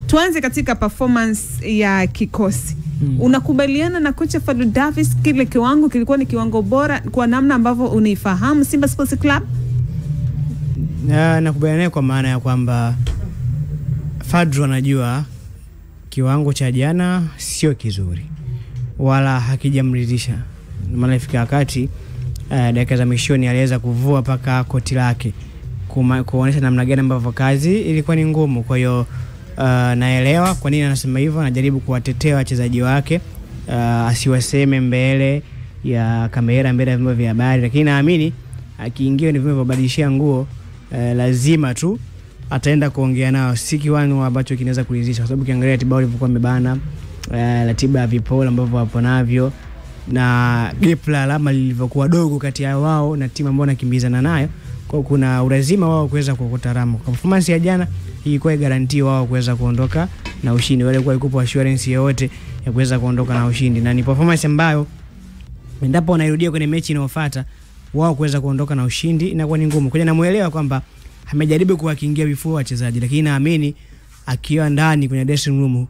Tuanze katika performance ya kikosi. Unakubaliana na kocha Fadlu Davis kile kiwango kilikuwa ni kiwango bora kwa namna ambavyo unaifahamu Simba Sports Club? Nakubaliana kwa maana ya kwamba Fadlu anajua kiwango cha jana sio kizuri wala hakijamridhisha. Maana ifika wakati dakika za mwishoni aliweza kuvua paka koti lake kuonesha namna gani ambavyo kazi ilikuwa ni ngumu. Kwa hiyo naelewa kwa nini anasema hivyo, anajaribu kuwatetea wachezaji wake asiwaseme mbele ya kamera, mbele ya vyombo vya habari, lakini naamini akiingia ni vyombo vya kubadilishia nguo lazima tu ataenda kuongea nao, si kiwango ambacho kinaweza kuridhisha, kwa sababu ukiangalia ratiba ilivyokuwa imebana, ratiba ya vipolo ambavyo wapo navyo na gap la alama lilivyokuwa dogo kati ya wao na timu ambayo wanakimbizana nayo, kwa kuna ulazima wao kuweza kuokota alama. Kwa performance ya jana ilikuwa guarantee wao kuweza kuondoka na ushindi, wale kwa ikupa assurance yote ya kuweza kuondoka na ushindi, na ni performance ambayo endapo wanairudia kwenye mechi inayofuata wao kuweza kuondoka na ushindi inakuwa ni ngumu. Kwa hiyo namuelewa kwamba amejaribu kuwakingia vifua wachezaji, lakini naamini akiwa ndani kwenye dressing room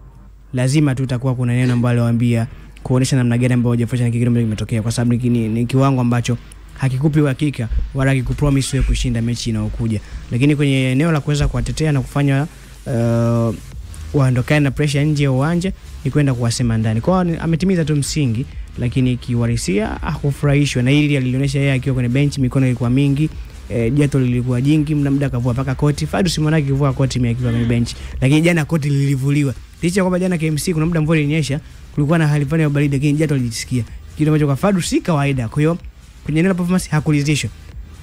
lazima tu itakuwa kuna neno ambalo waambia kuonesha namna gani ambayo hajafanya na kile ambacho kimetokea, kwa sababu ni kiwango ambacho hakikupi uhakika wala hakikupromise wewe kushinda mechi inayokuja. Lakini kwenye eneo la kuweza kuwatetea na kufanya waondokane na pressure nje ya uwanja ni kwenda kuwasema ndani. Kwa hiyo ametimiza tu msingi, lakini kiwarisia hakufurahishwa na hili alionyesha yeye akiwa kwenye bench, mikono ilikuwa mingi, joto lilikuwa jingi, muda kavua paka koti. Fadlu Simona kivua koti akiwa kwenye bench, lakini jana koti lilivuliwa. Licha kwamba jana KMC kuna muda mvua ilinyesha, kulikuwa na hali fulani ya baridi, lakini joto lilijisikia. Kitu ambacho kwa Fadlu si kawaida. Kwa hiyo kwenye eneo la performance hakuridhishwa,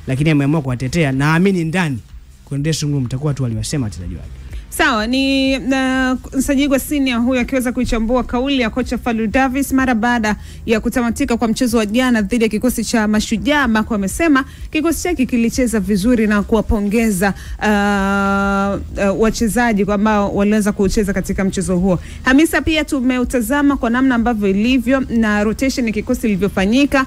lakini ameamua kuwatetea. Naamini ndani kwenye dressing room mtakuwa tu aliwasema wachezaji wake. Sawa, ni Sajigwa Senior huyu akiweza kuichambua kauli ya kocha Fadlu Davis mara baada ya kutamatika kwa mchezo wa jana dhidi ya kikosi cha Mashujaa, ambako amesema kikosi chake kilicheza vizuri na kuwapongeza wachezaji ambao waliweza kucheza katika mchezo huo. Hamisa, pia tumeutazama kwa namna ambavyo ilivyo na rotation ya kikosi ilivyofanyika.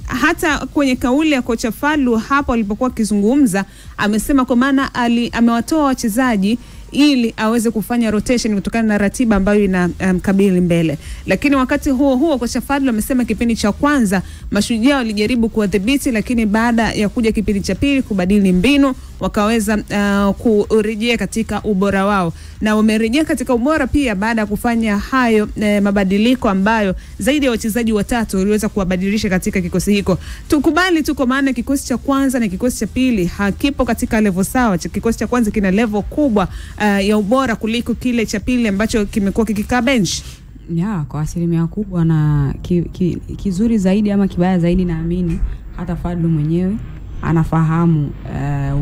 Hata kwenye kauli ya kocha Fadlu hapo alipokuwa akizungumza amesema kwa maana amewatoa wachezaji ili aweze kufanya rotation kutokana na ratiba ambayo inamkabili mbele. Lakini wakati huo huo kocha Fadlu amesema kipindi cha kwanza Mashujaa walijaribu kuwadhibiti, lakini baada ya kuja kipindi cha pili kubadili mbinu wakaweza kurejea katika ubora wao, na wamerejea katika ubora pia baada ya kufanya hayo mabadiliko ambayo zaidi ya wachezaji watatu waliweza kuwabadilisha katika kikosi hiko. Tukubali tu kwa maana kikosi cha kwanza na kikosi cha pili hakipo katika level sawa. Kikosi cha kwanza kina level kubwa ya ubora kuliko kile cha pili ambacho kimekuwa kikikaa bench. Kwa asilimia kubwa, na kizuri zaidi ama kibaya zaidi naamini hata Fadlu mwenyewe anafahamu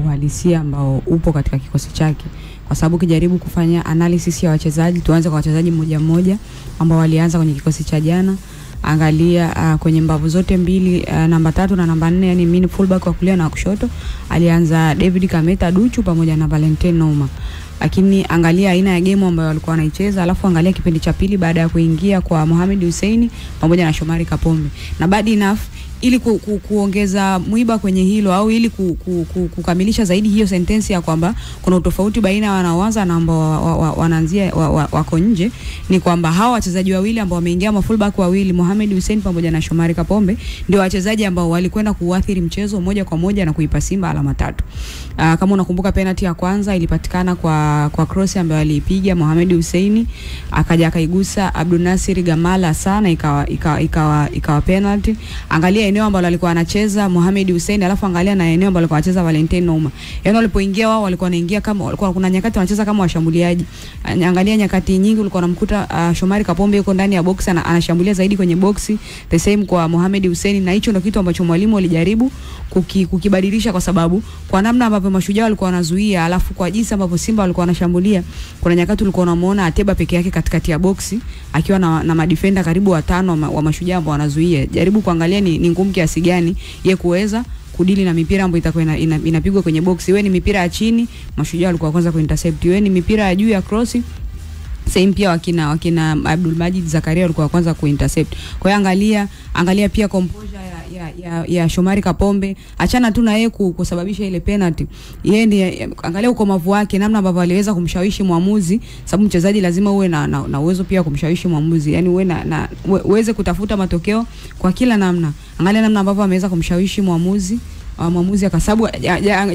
uhalisia ambao upo katika kikosi chake, kwa sababu kijaribu kufanya analysis ya wachezaji. Tuanze kwa wachezaji mmoja mmoja ambao walianza kwenye kikosi cha jana. Angalia kwenye mbavu zote mbili, namba 3 na namba 4, yani mini fullback wa kulia na kushoto, alianza David Kameta Duchu pamoja na Valentine Noma. Lakini angalia aina ya game ambayo walikuwa wanaicheza, alafu angalia kipindi cha pili baada ya kuingia kwa Mohamed Hussein pamoja na Shomari Kapombe. Na bad enough ili kuongeza mwiba kwenye hilo, au ili kukamilisha zaidi hiyo sentensi ya kwamba kuna utofauti baina ya wanaoanza na ambao wanaanzia wako nje, ni kwamba hawa wachezaji wawili ambao wameingia, fullback wawili Mohamed Hussein pamoja na Shomari Kapombe, ndio wachezaji ambao walikwenda kuathiri mchezo moja kwa moja na kuipa Simba alama 3. Kama unakumbuka penalty ya kwanza ilipatikana kwa cross ambayo alipiga Mohamed Hussein, akaja akaigusa Abdul Nasir Gamala sana, ikawa penalty. Angalia eneo ambalo alikuwa anacheza Mohamed Hussein, alafu angalia na eneo ambalo alikuwa anacheza Valentine Noma. Yaani walipoingia wao walikuwa wanaingia kama walikuwa, kuna nyakati wanacheza kama washambuliaji. Angalia nyakati nyingi ulikuwa unamkuta Shomari Kapombe yuko ndani ya box anashambulia zaidi kwenye boxi, the same kwa Mohamed Hussein, na hicho ndio kitu ambacho mwalimu alijaribu kukibadilisha, kwa sababu kwa namna ambavyo Mashujaa walikuwa wanazuia, alafu kwa jinsi ambavyo Simba walikuwa wanashambulia, kuna nyakati ulikuwa unamuona Ateba peke yake katikati ya boxi akiwa na madefender karibu 5 wa Mashujaa ambao wanazuia. Jaribu kuangalia ni ngumu kiasi gani yeye kuweza kudili na mipira ambayo itakuwa inapigwa kwenye box. Iwe ni mipira ya chini, Mashujaa walikuwa kwanza kuintercept. Iwe ni mipira ya juu ya crossing, same pia wakina Abdul Majid Zakaria walikuwa kwanza kuintercept. Kwa hiyo angalia pia composure ya Shomari Kapombe, achana tu na yeye kusababisha ile penalty. Yeye ndiye, angalia ukomavu wake, namna ambavyo aliweza kumshawishi muamuzi, sababu mchezaji lazima uwe na uwezo pia kumshawishi muamuzi. Yani uweze kutafuta matokeo kwa kila namna. Angalia namna ambavyo ameweza kumshawishi muamuzi akasabu.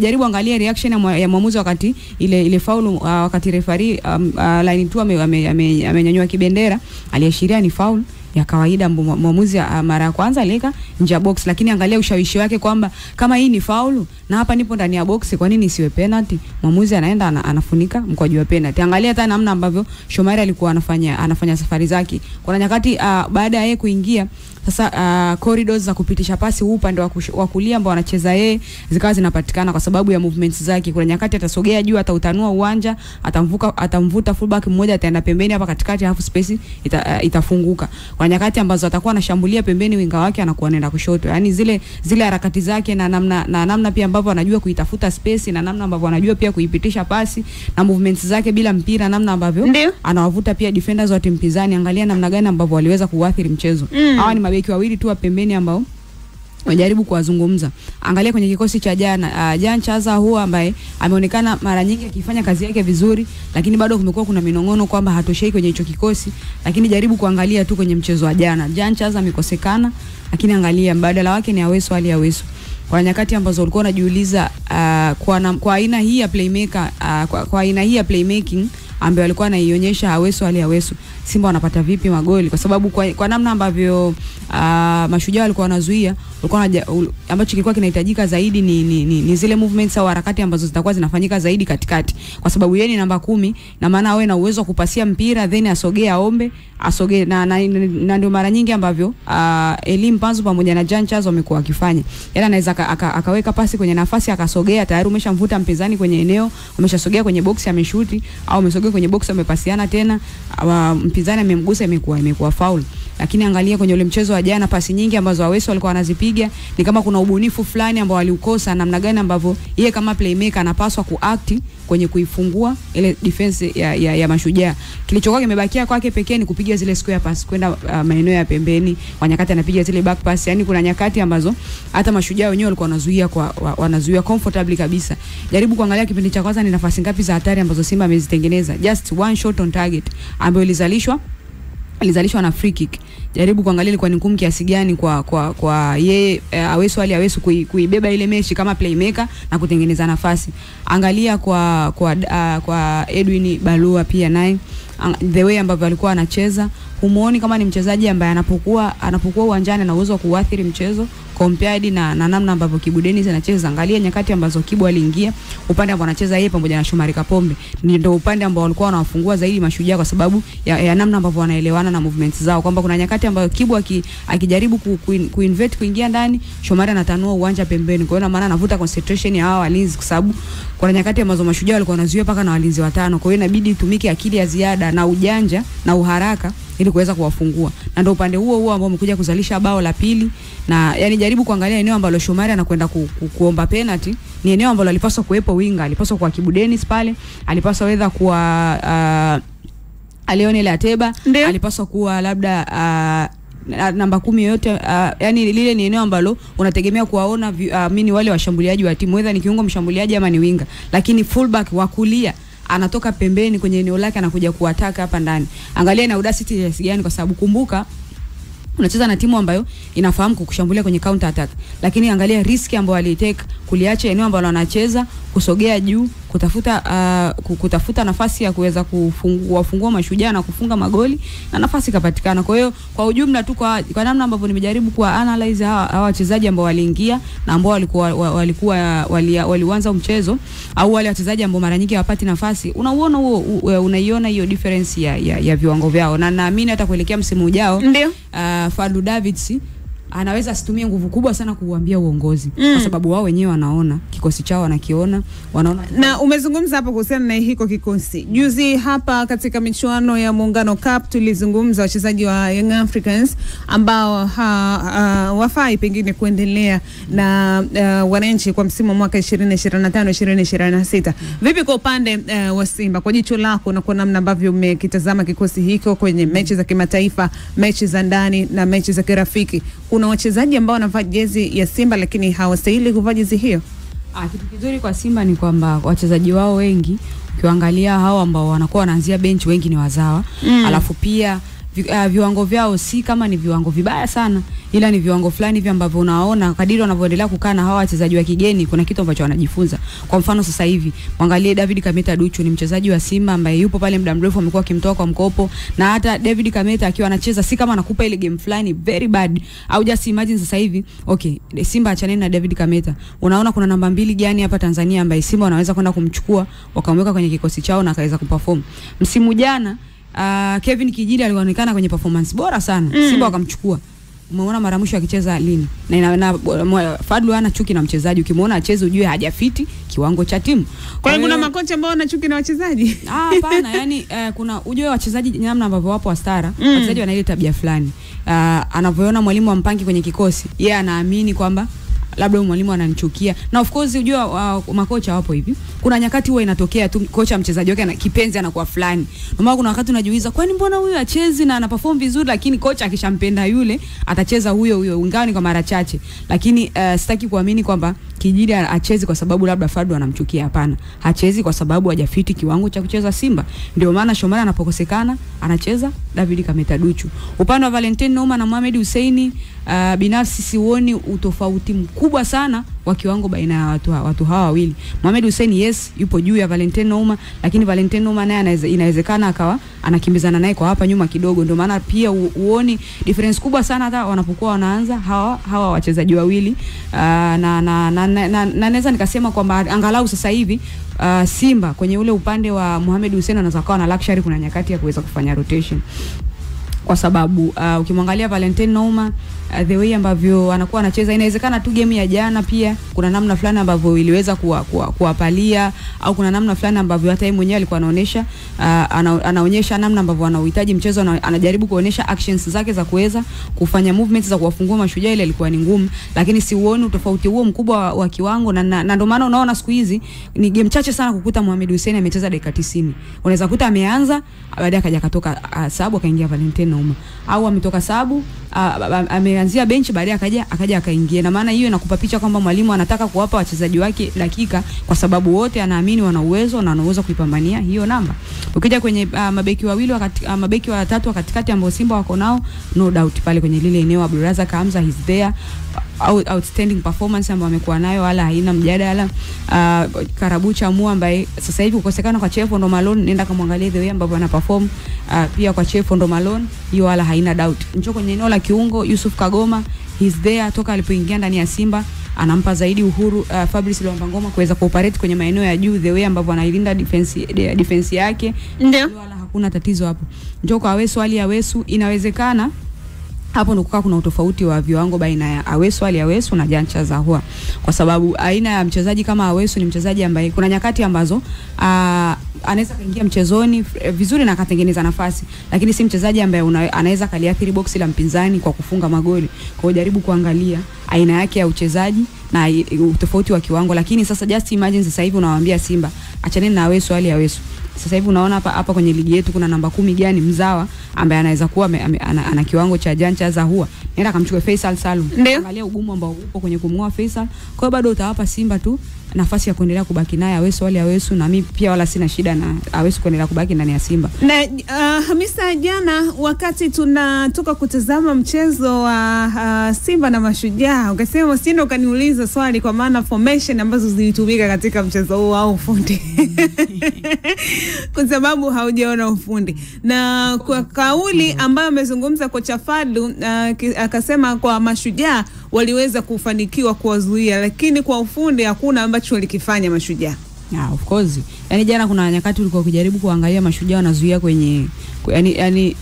Jaribu angalia reaction ya muamuzi wakati ile foul, wakati referee line 2 amenyanyua kibendera, aliashiria ni foul ya kawaida. Muamuzi mara ya kwanza aliweka nje ya box, lakini angalia ushawishi wake kwamba kama hii ni foul na hapa nipo ndani ya box, kwa nini isiwe penalty? Muamuzi anaenda anafunika mkwaju wa penalty. Angalia hata namna ambavyo Shomari alikuwa anafanya safari zake. Kuna nyakati baada ya yeye kuingia sasa, corridors za kupitisha pasi upande wa kulia ambao wanacheza yeye zikawa zinapatikana kwa sababu ya movements zake. Kuna nyakati atasogea juu, atautanua uwanja, atamvuta fullback mmoja, ataenda pembeni hapa katikati, half space itafunguka. Kuna nyakati ambazo atakuwa anashambulia pembeni, winga wake anakuwa anaenda kushoto. Yani zile harakati zake na namna pia ambavyo anajua kuitafuta space, na namna ambavyo anajua pia kuipitisha pasi, na movements zake bila mpira, namna ambavyo anawavuta pia defenders wa timu pinzani. Angalia namna gani ambavyo waliweza kuathiri mchezo. Hawa ni mabeki wawili tu wa pembeni ambao wajaribu kuwazungumza. Angalia kwenye kikosi cha jana, Jan Chaza huwa ambaye ameonekana mara nyingi akifanya kazi yake vizuri, lakini bado kumekuwa kuna minongono kwamba hatoshei kwenye hicho kikosi. Lakini jaribu kuangalia tu kwenye mchezo wa jana, Jan Chaza amekosekana, lakini angalia mbadala wake ni Aweso Ali Aweso. Kwa nyakati ambazo ulikuwa unajiuliza kwa aina hii ya playmaker, kwa aina hii ya playmaking ambaye alikuwa anaionyesha Aweso Ali Aweso, Simba wanapata vipi magoli? Kwa sababu kwa namna ambavyo Mashujaa walikuwa wanazuia, ambacho kilikuwa kinahitajika zaidi ni zile movements au harakati ambazo zitakuwa zinafanyika zaidi katikati, kwa sababu yeye ni namba 10, na maana awe na uwezo wa kupasia mpira then asogee na ndio mara nyingi ambavyo Elim Panzu pamoja na Jan Chazo wamekuwa wakifanya. Yaani anaweza akaweka pasi kwenye nafasi, akasogea, tayari umeshamvuta mpinzani kwenye eneo, umeshasogea kwenye box, ameshuti, au umesogea kwenye box, amepasiana tena, mpinzani amemgusa, imekuwa foul. Lakini angalia kwenye ule mchezo wa jana, pasi nyingi ambazo Aweso walikuwa wanazipiga, ni kama kuna ubunifu fulani ambao waliukosa, namna gani ambavyo yeye kama playmaker anapaswa kuact kwenye kuifungua ile defense ya Mashujaa. Kilichokuwa kimebakia kwake pekee ni kupiga zile square pass kwenda maeneo ya pembeni. Kwa nyakati anapiga zile back pass, yani kuna nyakati ambazo hata Mashujaa wenyewe walikuwa wanazuia comfortably kabisa. Jaribu kuangalia kipindi cha kwanza ni nafasi ngapi za hatari ambazo Simba amezitengeneza, just one shot on target ambayo ilizalishwa na free kick. Jaribu kuangalia ilikuwa ni ngumu kiasi gani kwa yeye Aweso Ali Aweso kuibeba ile mechi kama playmaker na kutengeneza nafasi. Angalia kwa Edwin Balua pia naye, the way ambavyo alikuwa anacheza, humuoni kama ni mchezaji ambaye anapokuwa uwanjani ana uwezo wa kuathiri mchezo compared na namna ambavyo Kibu Denis anacheza. Angalia nyakati ambazo Kibu aliingia, upande ambao anacheza yeye pamoja na Shomari Kapombe, ndio upande ambao walikuwa wanawafungua zaidi Mashujaa kwa sababu ya namna ambavyo wanaelewana na movements zao, kwamba kuna nyakati ambazo Kibu akijaribu kuinvert kuingia ndani, Shomari anatanua uwanja pembeni. Kwa hiyo maana anavuta concentration ya hao walinzi, kwa sababu kuna nyakati ambazo Mashujaa walikuwa wanazuia paka na walinzi watano. Kwa hiyo inabidi itumike akili ya ziada na ujanja na uharaka ili kuweza kuwafungua. Na ndio upande huo ambao umekuja kuzalisha bao la pili. Na yani jaribu kuangalia eneo ambalo Shomari anakwenda kuomba penalty, ni eneo ambalo alipaswa kuwepo winga, alipaswa kwa Kibu Denis pale, alipaswa weza kuwa Leonel Ateba, alipaswa kuwa labda namba 10 yote, yani lile ni eneo ambalo unategemea kuwaona wale washambuliaji wa timu, whether ni kiungo mshambuliaji ama ni winga, lakini fullback wa kulia anatoka pembeni kwenye eneo lake anakuja kuataka hapa ndani. Angalia na audacity kiasi gani, kwa sababu kumbuka unacheza na timu ambayo inafahamu kukushambulia kwenye counter attack, lakini angalia risk ambayo alitake kuliacha eneo ambalo anacheza, kusogea juu, kutafuta nafasi ya kuweza kufungua Mashujaa na kufunga magoli, na nafasi kapatikana. Kwa hiyo kwa ujumla tu kwa namna ambavyo nimejaribu kwa analyze hawa wachezaji ambao waliingia na ambao walianza mchezo, au wale wachezaji ambao mara nyingi hawapati nafasi, unaiona hiyo difference ya viwango vyao. Na naamini hata kuelekea msimu ujao Fadlu Davids anaweza asitumie nguvu kubwa sana kuuambia uongozi, kwa sababu wao wenyewe wanaona kikosi chao, wanaona. Na umezungumza hapo kuhusiana na hiko kikosi. Juzi hapa katika michuano ya Muungano Cup tulizungumza wachezaji wa Young Africans ambao wafai pengine kuendelea na wananchi kwa msimu wa mwaka 2025-2026. Vipi kwa upande wa Simba, kwa jicho lako na kwa namna ambavyo umekitazama kikosi hiko kwenye mechi za kimataifa, mechi za ndani na mechi za kirafiki, kuna wachezaji ambao wanavaa jezi ya Simba lakini hawastahili kuvaa jezi hiyo? Kitu kizuri kwa Simba ni kwamba wachezaji wao wengi, ukiangalia hao ambao wanakuwa wanaanzia bench wengi ni wazawa. Alafu pia viwango vyao si kama ni viwango vibaya sana, ila ni viwango fulani hivi ambavyo unaona kadiri wanavyoendelea kukaa na hawa wachezaji wa kigeni kuna kitu ambacho wanajifunza. Kwa mfano sasa hivi muangalie David Kameta Duchu, ni mchezaji wa Simba ambaye yupo pale muda mrefu, amekuwa akimtoa kwa mkopo, na hata David Kameta akiwa anacheza si kama anakupa ile game fulani very bad. Au just imagine sasa hivi Simba achaneni na David Kameta, unaona kuna namba 2 gani hapa Tanzania ambaye Simba wanaweza kwenda kumchukua wakamweka kwenye kikosi chao na akaweza kuperform. Msimu jana Kevin Kijili alionekana kwenye performance bora sana. Simba wakamchukua. Umeona mara mwisho akicheza lini? Na Fadlu ana chuki na mchezaji, ukimwona acheze ujue hajafiti kiwango cha timu. Kwa hiyo kuna makocha ambao wana chuki na wachezaji? Hapana, yani kuna ujue wachezaji namna ambavyo wapo wastara, wachezaji wana ile tabia fulani. Anavyoona mwalimu ampangi kwenye kikosi, yeye anaamini kwamba labda mwalimu ananichukia. Na of course unajua makocha wapo hivi. Kuna nyakati huwa inatokea tu kocha mchezaji wake na kipenzi anakuwa fulani. Ndio kuna wakati unajiuliza kwani mbona huyu achezi na anaperform vizuri, lakini kocha akishampenda yule atacheza huyo ingawa ni kwa mara chache. Lakini sitaki kuamini kwamba Kijili achezi kwa sababu labda Fadlu anamchukia. Hapana. Hachezi kwa sababu hajafiti kiwango cha kucheza Simba. Ndio maana Shomari anapokosekana anacheza David Kameta Duchu. Upande wa Valentine Nouma na Mohamed Hussein, binafsi sioni utofauti mkubwa sana wa kiwango baina ya watu hawa wawili. Mohamed Hussein yes yupo juu ya Valentine Nouma, lakini Valentine Nouma naye inawezekana akawa anakimbizana naye kwa hapa nyuma kidogo. Ndio maana pia uoni difference kubwa sana hata wanapokuwa wanaanza hawa wachezaji wawili. Na naweza nikasema kwamba angalau sasa hivi Simba kwenye ule upande wa Mohamed Hussein anaweza kuwa na luxury, kuna nyakati ya kuweza kufanya rotation. Kwa sababu ukimwangalia Valentine Nouma the way ambavyo anakuwa anacheza, inawezekana tu game ya jana pia kuna namna fulani ambavyo iliweza kuwapalia, au kuna namna fulani ambavyo hata yeye mwenyewe alikuwa anaonyesha namna ambavyo anauhitaji mchezo, anajaribu kuonyesha actions zake za kuweza kufanya movements za kuwafungua Mashujaa. Ile ilikuwa ni ngumu, lakini siuoni utofauti huo mkubwa wa kiwango, na ndio maana unaona siku hizi ni game chache sana kukuta Mohamed Hussein amecheza dakika 90. Unaweza kukuta ameanza baadaye akaja katoka sababu akaingia Valentine Nouma, au ametoka sababu ameanzia bench baadaye akaja akaingia. Na maana hiyo inakupa picha kwamba mwalimu anataka kuwapa wachezaji wake dakika kwa sababu wote anaamini wana uwezo na wanaweza kuipambania hiyo namba. Ukija kwenye mabeki wawili mabeki watatu katikati ambao Simba wako nao, no doubt pale kwenye lile eneo Abdulrazak Hamza is there, outstanding performance ambayo amekuwa nayo wala haina mjadala. Karabucha Mu ambaye sasa hivi kukosekana kwa Chefo ndo Malone, nenda kamwangalie the way ambavyo ana perform pia kwa Chefo ndo Malone, hiyo wala haina doubt. Njoo kwenye eneo la kiungo Yusuf Kagoma he's there toka alipoingia ndani ya Simba, anampa zaidi uhuru Fabrice Luamba Ngoma kuweza kuoperate kwenye maeneo ya juu the way ambavyo anailinda defense yake. Ndio wala hakuna tatizo hapo. Njoo kwa Awesu, inawezekana hapo ndo kuna utofauti wa viwango baina ya Awesu na Jancha Zahua, kwa sababu aina ya mchezaji kama Awesu ni mchezaji ambaye kuna nyakati ambazo anaweza kaingia mchezoni vizuri na akatengeneza nafasi, lakini si mchezaji ambaye anaweza kaliathiri box la mpinzani kwa kufunga magoli. Kwa hiyo jaribu kuangalia aina yake ya uchezaji na utofauti wa kiwango. Lakini sasa just imagine sasa hivi unawaambia Simba achaneni na Awesu. Sasa hivi unaona hapa kwenye ligi yetu kuna namba 10 gani mzawa ambaye anaweza kuwa ana kiwango cha Jancha Zahua. Nenda kamchukue Faisal Salum. Angalia ugumu ambao upo kwenye kumngoa Faisal. Kwa hiyo bado utawapa Simba tu nafasi ya kuendelea kubaki naye Awesu, na mimi pia wala sina shida na Awesu kuendelea kubaki ndani ya Simba. Na Hamisa, jana wakati tunatoka kutazama mchezo wa Simba na Mashujaa, ukasema usiende ukaniuliza swali kwa maana formation ambazo zilitumika katika mchezo huo au ufundi. Kwa sababu haujaona ufundi. Na kwa kauli ambayo amezungumza kocha Fadlu, akasema kwa Mashujaa waliweza kufanikiwa kuwazuia, lakini kwa ufundi hakuna ambacho walikifanya Mashujaa. Yeah, of course. Yani jana kuna nyakati ulikuwa ukijaribu kuangalia Mashujaa wanazuia kwenye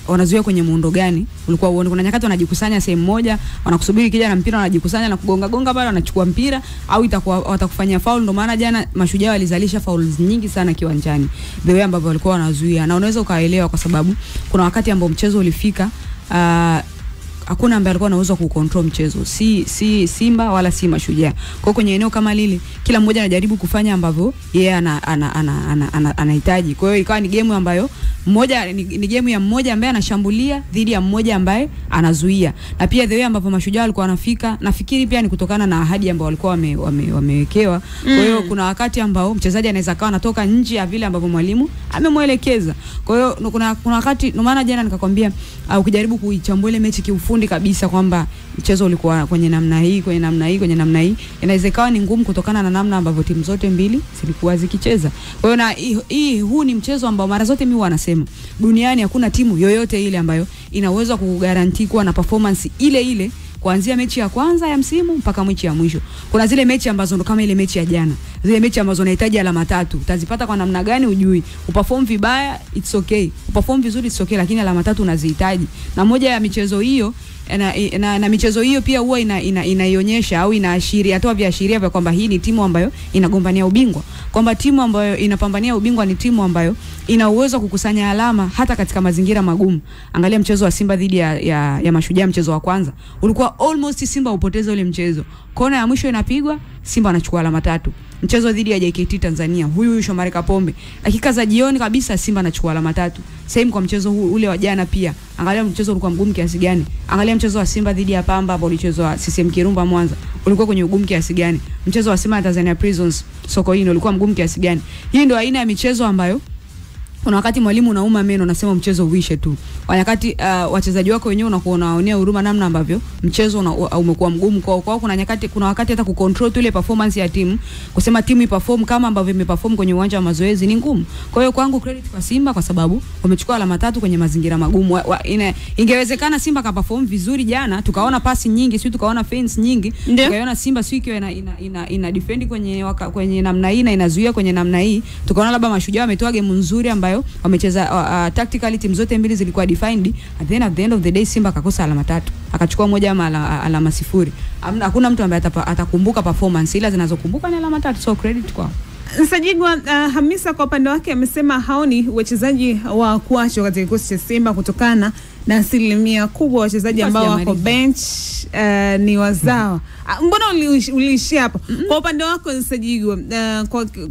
wanazuia kwenye muundo gani? Ulikuwa uone kuna nyakati wanajikusanya sehemu moja, wanakusubiri kija na mpira wanajikusanya na kugonga pale wanachukua mpira au itakuwa watakufanyia foul. Ndio maana jana Mashujaa walizalisha fouls nyingi sana kiwanjani. The way ambavyo walikuwa wanazuia, na unaweza ukaelewa kwa sababu kuna wakati ambao mchezo ulifika hakuna ambaye alikuwa anaweza kucontrol mchezo, si Simba wala si Mashujaa. Kwa kwenye eneo kama lile kila mmoja anajaribu kufanya ambavyo yeye anahitaji. Kwa hiyo ikawa ni game ambayo mmoja ni game ya mmoja ambaye anashambulia dhidi ya mmoja ambaye anazuia. Na pia the way ambavyo Mashujaa walikuwa wanafika, nafikiri pia ni kutokana na ahadi ambayo walikuwa wamewekewa. Kwa hiyo kuna wakati ambao mchezaji anaweza kawa anatoka nje ya vile ambavyo mwalimu amemwelekeza. Kwa hiyo kuna wakati, ndio maana jana nikakwambia ukijaribu kuichambua ile mechi kiufundi kabisa kwamba mchezo ulikuwa kwenye namna hii, inawezekana ni ngumu kutokana na namna ambavyo timu zote mbili zilikuwa zikicheza. Kwa hiyo na huu ni mchezo ambao mara zote mimi wanasema duniani hakuna timu yoyote ile ambayo inaweza kugarantii kuwa na performance ile kuanzia mechi ya kwanza ya msimu mpaka mechi ya mwisho. Kuna zile mechi ambazo ndo kama ile mechi ya jana. Zile mechi ambazo unahitaji alama 3. Utazipata kwa namna gani ujui. Uperform vibaya it's okay. Uperform vizuri it's okay, lakini alama 3 unazihitaji. Na moja ya michezo hiyo na michezo hiyo pia huwa inaionyesha au inaashiria toa viashiria vya kwamba hii ni timu ambayo inagombania ubingwa. Kwamba timu ambayo inapambania ubingwa ni timu ambayo ina uwezo kukusanya alama hata katika mazingira magumu. Angalia mchezo wa Simba dhidi ya Mashujaa, mchezo wa kwanza. Ulikuwa almost Simba upoteza ule mchezo. Kona ya mwisho inapigwa, Simba anachukua alama 3. Mchezo dhidi ya JKT Tanzania, huyu Shomari Kapombe, dakika za jioni kabisa Simba anachukua alama 3. Same kwa mchezo ule wa jana pia. Angalia mchezo ulikuwa mgumu kiasi gani. Angalia mchezo wa Simba dhidi ya Pamba ambao ulichezwa CCM Kirumba Mwanza. Ulikuwa kwenye ugumu kiasi gani. Mchezo wa Simba na Tanzania Prisons Sokoine ulikuwa mgumu kiasi gani. Hii ndio aina ya michezo ambayo kuna wakati mwalimu unauma meno unasema mchezo uishe tu. Wakati wachezaji wako wenyewe unakuwa unaonea huruma namna ambavyo mchezo umekuwa mgumu kwao. Kuna wakati hata kucontrol tu ile performance ya timu, kusema timu iperform kama ambavyo imeperform kwenye uwanja wa mazoezi ni ngumu. Kwa hiyo kwangu credit kwa Simba kwa sababu wamechukua alama 3 kwenye mazingira magumu. Ingewezekana Simba kaperform vizuri jana, tukaona pasi nyingi, sio tukaona feints nyingi, tukaona Simba sio ikiwa ina defend kwenye namna hii na inazuia kwenye namna hii. Tukaona labda Mashujaa wametoa game nzuri ambayo wamecheza tactically, timu zote mbili zilikuwa defined. At the end of the day Simba akakosa alama 3, akachukua moja ama alama 0. Hakuna mtu ambaye atakumbuka performance, ila zinazokumbuka ni alama 3. So credit kwa Nsajigwa. Hamisa kwa upande wake amesema haoni wachezaji wa kuachwa katika kikosi cha Simba kutokana na asilimia kubwa wachezaji ambao wako bench ni wazawa. Mbona uliishia hapo? Kwa upande wako Nsajigwa,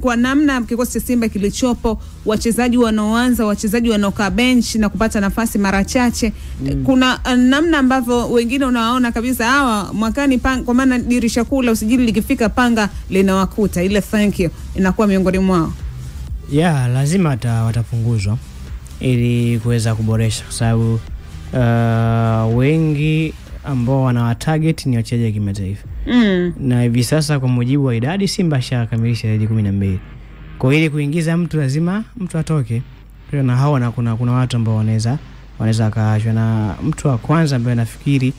kwa namna kikosi cha Simba kilichopo, wachezaji wanaoanza, wachezaji wanaokaa bench na kupata nafasi mara chache, kuna namna ambavyo wengine unawaona kabisa hawa mwakani kwa maana dirisha kuu la usajili likifika panga linawakuta, ile thank you inakuwa miongoni mwao. Lazima watapunguzwa ili kuweza kuboresha, kwa sababu wengi ambao wana target ni wachezaji wa kimataifa. Na hivi sasa kwa mujibu wa idadi Simba shakamilisha hadi 12. Kwa hiyo kuingiza mtu lazima mtu atoke. Na hao na kuna watu ambao wanaweza kaachwa, na mtu wa kwanza ambaye nafikiri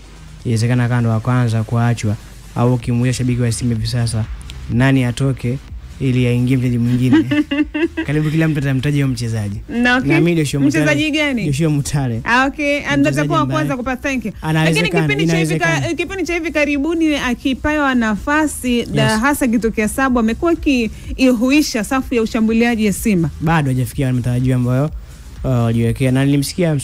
inawezekana kando wa kwanza kuachwa au kimuia shabiki wa Simba hivi sasa nani atoke ili aingie mchezaji mwingine. Karibu kila mtu atamtaja huyo mchezaji. Na mimi ndio Joshua Mutale. Mchezaji gani? Joshua Mutale. Okay, anatakuwa kwanza kupa thank you. Lakini kipindi cha hivi karibuni akipewa nafasi hasa kitokea Sabu amekuwa kihuisha safu ya ushambuliaji ya Simba. Bado hajafikia matarajio ambayo wajiwekea, na nilimsikia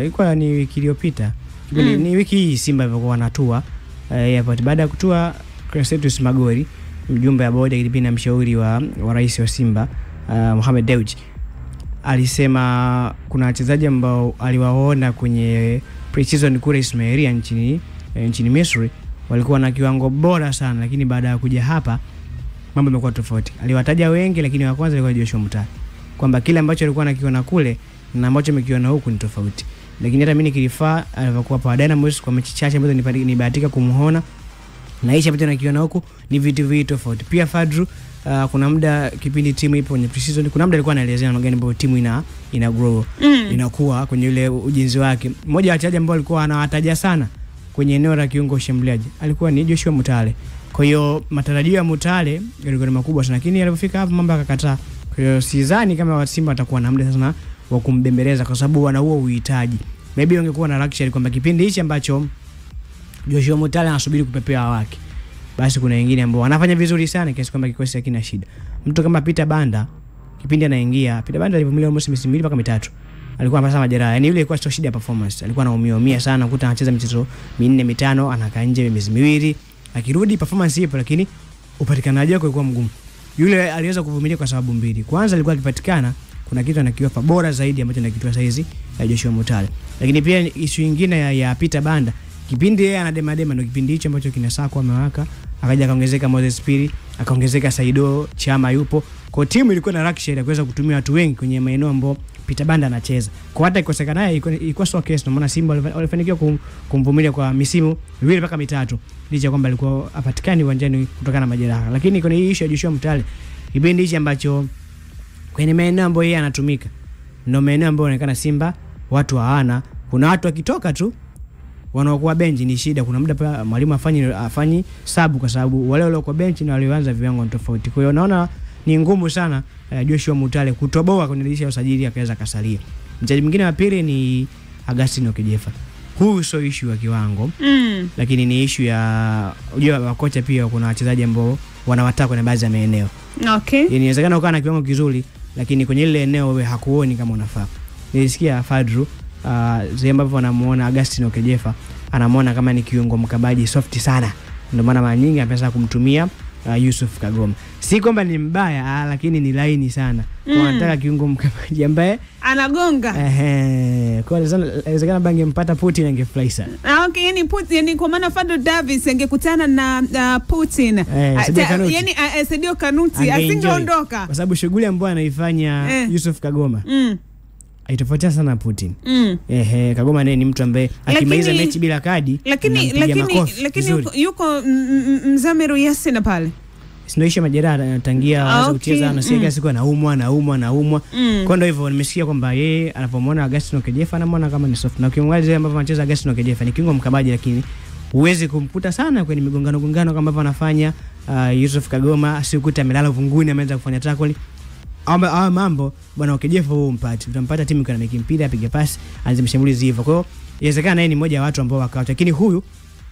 ilikuwa ni wiki iliyopita. Ni wiki hii Simba ilikuwa wanatua airport. Baada ya kutua Crescentus Magori, mjumbe wa bodi kipindi na mshauri wa rais wa Simba Mohamed Dewji, alisema kuna wachezaji ambao aliwaona kwenye pre-season kule Ismailia nchini Misri walikuwa na kiwango bora sana, lakini baada ya kuja hapa mambo yamekuwa tofauti. Aliwataja wengi, lakini wa kwanza alikuwa Joshua Mutale, kwamba kile ambacho alikuwa anakiona kule na ambacho amekiona huku ni tofauti. Lakini hata mimi nikilifaa alivyokuwa kwa Dynamos kwa mechi chache ambazo nibahatika kumuona, na hicho ambacho nakiona huku ni vitu tofauti. Pia Fadru kuna muda kipindi timu ipo kwenye pre-season, kuna muda alikuwa anaelezea namna gani ambapo timu ina grow, inakuwa kwenye ile ujenzi wake. Mmoja wa wachezaji ambao alikuwa anawataja sana kwenye eneo la kiungo ushambuliaji alikuwa ni Joshua Mutale. Kwa hiyo matarajio ya Mutale yalikuwa makubwa sana, lakini alipofika hapo mambo akakataa. Kwa hiyo sidhani kama Simba watakuwa na muda sana wa kumbembeleza, kwa sababu wana huo uhitaji. Maybe wangekuwa na luxury kwamba kipindi hichi ambacho Joshua Mutale anasubiri kupepea wake, basi kuna wengine ambao wanafanya vizuri sana kiasi kwamba kikosi hakina shida. Mtu kama Peter Banda kipindi anaingia, Peter Banda alivumilia msimu 2 mpaka 3. Alikuwa anapata majeraha. Yaani yule ilikuwa sio shida ya performance. Alikuwa anaumia sana, kuta anacheza michezo 4-5, anakaa nje miezi 2. Akirudi performance ipo, lakini upatikanaji wake ulikuwa mgumu. Yule aliweza kuvumilia kwa sababu mbili. Kwanza alikuwa akipatikana kuna kitu anakiwafa bora zaidi ambacho anakitoa saizi Joshua Mutale. Lakini pia issue nyingine ya Peter Banda, kipindi yeye anadema ndio kipindi hicho ambacho kinasako amewaka, akaja kaongezeka Moses Piri, akaongezeka Saido Chama yupo. Kwa timu ilikuwa na luxury ya kuweza kutumia watu wengi kwenye maeneo ambapo Peter Banda anacheza. Kwa hata ikosekana naye ilikuwa sio case, na maana Simba walifanikiwa kumvumilia kwa misimu 2 mpaka 3 licha kwamba alikuwa apatikani uwanjani kutokana na majeraha. Lakini kuna hii issue ya Joshua Mutale, kipindi hichi ambacho kwenye maeneo ambapo yeye anatumika ndio maeneo ambayo inaonekana Simba watu hawana. Kuna watu wakitoka tu wanaokuwa benchi ni shida. Kuna muda pia mwalimu afanyi sabu kwa sababu wale walio kwa benchi na walioanza viwango tofauti. Kwa hiyo naona ni ngumu sana Joshua Mutale kutoboa kwenye dirisha ya usajili akaweza kasalia. Mchezaji mwingine wa pili ni Agustino Kejefa. Huu sio issue ya kiwango. Lakini ni issue ya unajua kocha pia kuna wachezaji ambao wanawataka kwenye baadhi ya maeneo. Okay. Inawezekana ukawa na kiwango kizuri lakini kwenye ile eneo wewe hakuoni kama unafaa. Nilisikia Fadru zile ambavyo anamuona Agustino Kejefa, anamuona kama ni kiungo mkabaji soft sana. Ndio maana mara nyingi anapenda kumtumia Yusuf Kagoma. Si kwamba ni mbaya lakini ni laini sana. Kwa anataka kiungo mkabaji ambaye anagonga. Kwa inawezekana bangempata Putin angefly sana. Okay, yani Putin, yani kwa maana Fadlu Davis angekutana na Putin. Yani Sadio Kanuti asingeondoka. Kwa sababu shughuli ambayo anaifanya Yusuf Kagoma aitofautiana sana na Putin. Kagoma naye ni mtu ambaye akimaliza mechi bila kadi, lakini yuko Mzamiru Yasin pale. Sinoisha majeraha tangia aanze kucheza na sikia siku anaumwa. Kwa ndio hivyo nimesikia kwamba yeye anapomwona Agustino Kejefa anamwona kama ni soft. Na ukimwangalia ambavyo anacheza Agustino Kejefa ni kiungo mkabaji, lakini uweze kumkuta sana kwenye migongano kama ambavyo anafanya Yusuf Kagoma, asikuta amelala vunguni ameanza kufanya tackle. Mambo bwana Kejefa huo mpati. Utampata timu kana mpira apige pasi, aanze mshambulizi hivyo. Kwa hiyo inawezekana naye ni mmoja wa watu ambao wakaacha, lakini huyu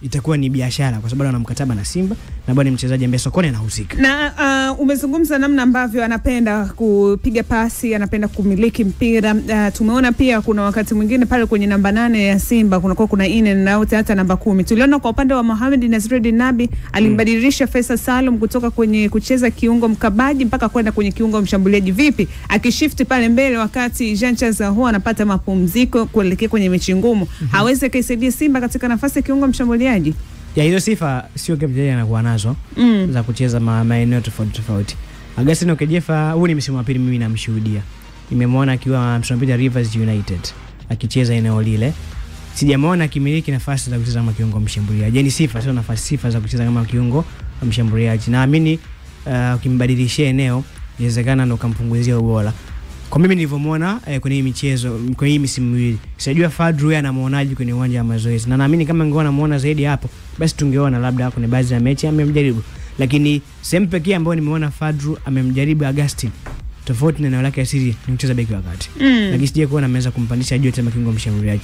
itakuwa ni biashara kwa sababu ana mkataba na Simba na bwana ni mchezaji ambaye sokoni anahusika. Na umezungumza namna ambavyo anapenda kupiga pasi, anapenda kumiliki mpira. Tumeona pia kuna wakati mwingine pale kwenye namba 8 ya Simba kuna in and out hata namba 10. Tuliona kwa upande wa Mohamed Nasreddin Nabi alimbadilisha Faisal Salum kutoka kwenye kucheza kiungo mkabaji mpaka kwenda kwenye kiungo mshambuliaji. Vipi akishift pale mbele wakati Jean Charles Ahoua anapata mapumziko kuelekea kwenye mechi ngumu? Hawezi kaisaidia Simba katika nafasi ya kiungo mshambuliaji. Ya hizo sifa sio kama mchezaji anakuwa nazo za kucheza maeneo tofauti. Agustino Kejefa huu ni msimu wa pili mimi namshuhudia. Nimemwona akiwa mshambuliaji Rivers United akicheza eneo lile. Sijamwona akimiliki nafasi za kucheza kama kiungo mshambuliaji. Ni sifa sio nafasi, sifa za kucheza kama kiungo mshambuliaji. Naamini ukimbadilishia eneo inawezekana ndo kampunguzia ubora. Kwa mimi nilivyomwona kwenye hii michezo, kwenye hii misimu miwili, sijajua Fadru yeye anamuonaje kwenye uwanja wa mazoezi. Na naamini kama ingeona muona zaidi hapo, basi tungeona labda kwenye baadhi ya mechi amemjaribu. Lakini sehemu pekee ambayo nimeona Fadru amemjaribu Agustin tofauti na eneo lake asili ni mcheza beki wa kati. Lakini sije kuona ameweza kumpandisha juu tena kiungo mshambuliaji.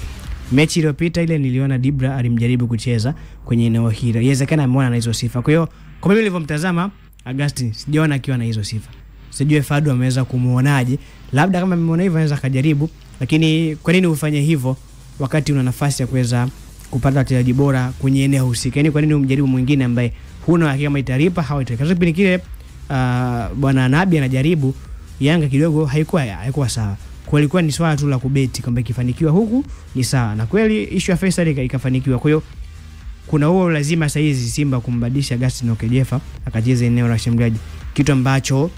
Mechi iliyopita ile niliona Dibra alimjaribu kucheza kwenye eneo hilo. Inawezekana ameona na hizo sifa. Kwa hiyo kwa mimi nilivyomtazama Agustin sijaona akiwa na hizo sifa. Sijui Fadlu ameweza kumuonaje. Labda kama amemuona hivyo anaweza kujaribu, lakini kwa nini ufanye hivyo wakati una nafasi ya kuweza kupata wachezaji bora kwenye eneo husika? Yaani kwa nini umjaribu mwingine ambaye huna hakika kama italipa au italipa? Kwa sababu kile bwana Nabi anajaribu Yanga kidogo haikuwa sawa. Kwa ilikuwa ni swala tu la kubeti kwamba ikifanikiwa huku ni sawa. Na kweli issue ya Faisal ikafanikiwa. Kwa hiyo kuna huo lazima sasa hizi Simba kumbadilisha Agustino Kejefa akacheza eneo la shambuliaji. Kitu ambacho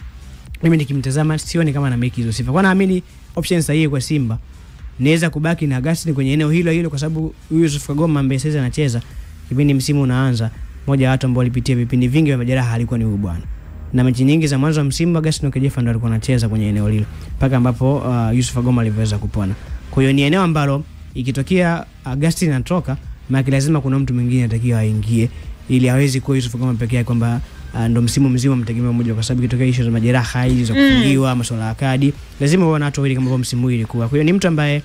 mimi nikimtazama sioni kama na make hizo sifa. Kwa naamini option sahihi kwa Simba naweza kubaki na Agustino kwenye eneo hilo kwa sababu Yusuf Kagoma ambaye sasa anacheza kipindi msimu unaanza, moja wa watu ambao walipitia vipindi vingi vya majeraha alikuwa ni huyu bwana. Na mechi nyingi za mwanzo wa msimu Agustino Kejefa ndo alikuwa anacheza kwenye eneo hilo mpaka ambapo Yusuf Kagoma aliweza kupona. Kwa hiyo ni eneo ambalo ikitokea Agustino anatoka, maana lazima kuna mtu mwingine atakiwa aingie ili aweze kuwa Yusuf Kagoma pekee yake, kwamba ndo msimu mzima mtegemea mmoja, kwa sababu kitokea issue za majeraha hizi za kufungiwa masuala ya kadi lazima uone watu wawili kama msimu huu ilikuwa. Kwa hiyo ni mtu ambaye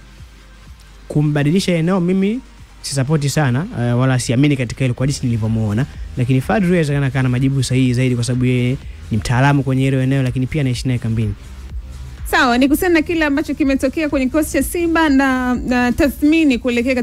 kumbadilisha eneo mimi si support sana, wala siamini katika ile kwa jinsi nilivyomuona, lakini Fadlu inawezekana kana majibu sahihi zaidi kwa sababu yeye ni mtaalamu kwenye ile eneo, lakini pia anaishi naye kambini. Sawa, ni kusema kile ambacho kimetokea kwenye kikosi cha Simba na tathmini kuelekea